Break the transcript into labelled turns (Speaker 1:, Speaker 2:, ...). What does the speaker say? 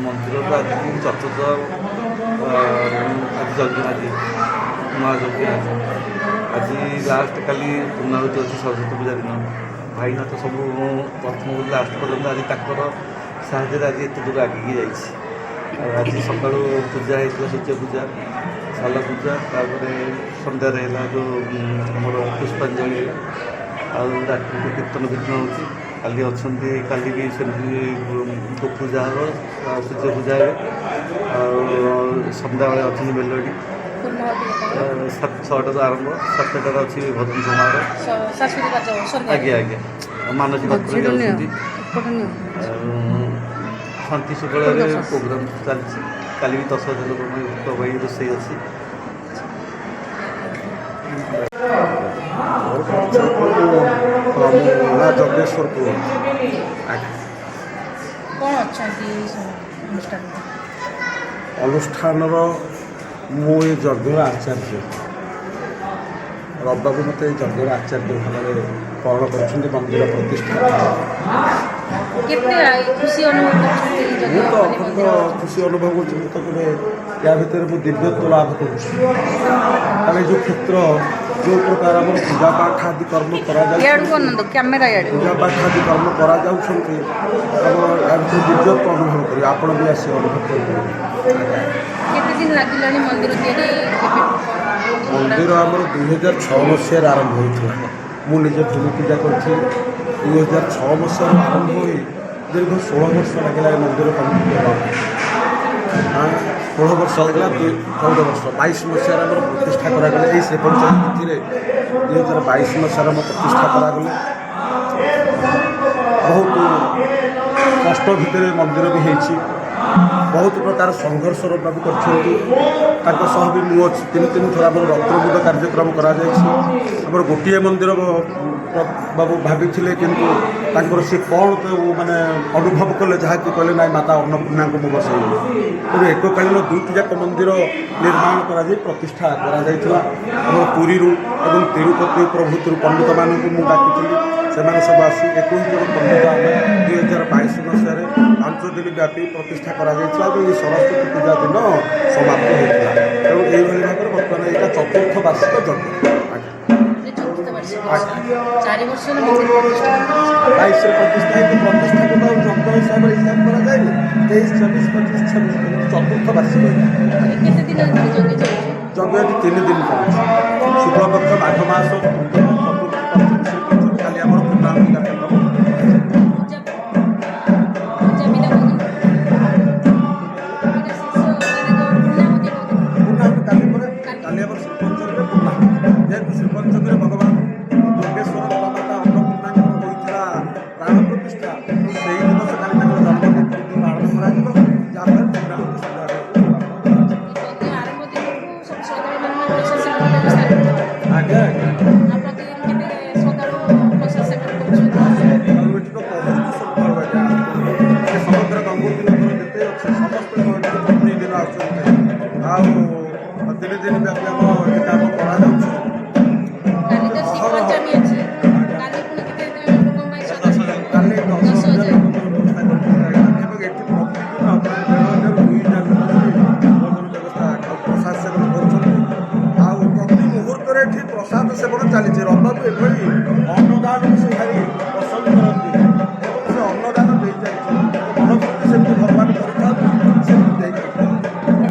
Speaker 1: मंदिर आज चतुर्थ आज यज्ञ आज महायज्ञ आज लास्ट काली पूर्णाहुति अच्छी सरस्वती पूजा दिन भाईना तो सब प्रथम लास्ट पर्यटन आज तक साहय आज एत दूर आगे जा सका पूजा होता सूर्य पूजा साल पूजा सन्धार है जो आम पुष्पांजलि कीर्तन कीर्तन होती काली अच्छा काली भी सेमती पूजा हम सूर्य पूजा है सन्ध्या बेले अच्छी मेलोडी 6टा आरंभ 7टार अच्छी भजन समारोह आज्ञा आज्ञा मानसिक शांति शुक्ल प्रोग्राम चलती काली भी 10,000 लोक रोषे अच्छी जगेश्वरपुर अनुष्ठान मु ये यज्ञ आचार्य रबाबू मत यज्ञ आचार्य भाव कौन कर मंदिर प्रतिष्ठा खुशी अनुभव कर या भितर मुझे दिव्यत्व लाभ कर जो क्षेत्र जो प्रकार आम पूजा पाठ आदि कर्म पूजा पाठ आदि कर्म करा दिव्यत्व अनुभव कर आप भी आस अनुभव कर मंदिर आम 2006 मसीह आरंभ होता मुझे भूमि पूजा करी 2006 मसीह आरंभ हो दीर्घ 16 वर्ष लगे मंदिर कम्प्लीट 16 वर्ष होगा 14 वर्ष 22 मसीह प्रतिष्ठा करागले से पंचायत नीति 2022 मसीह प्रतिष्ठा करागले बहुत कष्ट भितर मंदिर भी होती बहुत प्रकार संघर्ष बाबू कर भी मुझे 3 थर आम रत्नगुड कार्यक्रम कर गोटे मंदिर बाबू भाभी कि सी कौन तो मैंने अनुभव कले जहाँकि कहले ना माता अन्नपूर्णा को मुझे बसैली तेणु एककालीन 2टी जाक मंदिर निर्माण कर प्रतिष्ठा कर पुरी और तिरुपति प्रभृति पंडित मानक मुझे डाकी से सब आसी 21 जन पंडित आम 2022 मसीह 5 दिन व्यापी प्रतिष्ठा कर सरस्वती पूजा दिन समाप्त होता तेणु यही भाव में बर्तमान यहाँ 4th वार्षिक यज्ञ 22 प्रतिष्ठा प्रतिष्ठा को जंग हिसाब से हिसाब कर 23, 24, 25, 26 4th वार्षिक यज्ञ 3 दिन चलती शुक्लपक्ष माघ मास खाली आम पूर्णाहुति कार्यक्रम ଆଜ୍ଞା ଆଜ୍ଞା
Speaker 2: ପ୍ରତିଦିନ କେତେ ସକାଳୁ ପ୍ରସାଦ ସେବନ କରୁଛନ୍ତି?
Speaker 1: ଆଉ ଏଠି ତ ବହୁତ ସକାଳୁ ଆଜ୍ଞା ଏ ସମଗ୍ର ଗଙ୍ଗୋତ୍ରୀ ନଗର ଯେତେ ଅଛି ସମସ୍ତେ ଏଠି ପ୍ରତିଦିନ ଆସୁଛନ୍ତି ଆଉ ଦିନେ ଦିନ ବ୍ୟାପୀ ଆମ ଏଠି କାମ କରାଯାଉଛି।
Speaker 2: କାଲି ତ ଶିବ
Speaker 1: ଅହରହ
Speaker 2: ପଞ୍ଚମୀ ଅଛି, କାଲି ପୁଣି କେତେ ଲୋକଙ୍କ ପାଇଁ ସଜାଡିବେ?
Speaker 1: କାଲି 10,000
Speaker 2: 10,000।
Speaker 1: ଲୋକଙ୍କର ବ୍ୟବସ୍ଥା କରିଛନ୍ତି ଆଜ୍ଞା ଏବଂ ଏଠି ପ୍ରତିଦିନ ପ୍ରାୟ 1,500 2,000 ଲୋକ ଭୋଜନ ବ୍ୟବସ୍ଥା ଆଉ ପ୍ରସାଦ ସେବନ କରୁଛନ୍ତି। ଆଉ ପ୍ରତି ମୁହୂର୍ତ୍ତରେ ଏଠି ପ୍ରସାଦ ସେବନ ଚାଲିଛି। ରବିବାରକୁ ଏଭଳି ଅନ୍ନଦାନ ସେ ଭାରି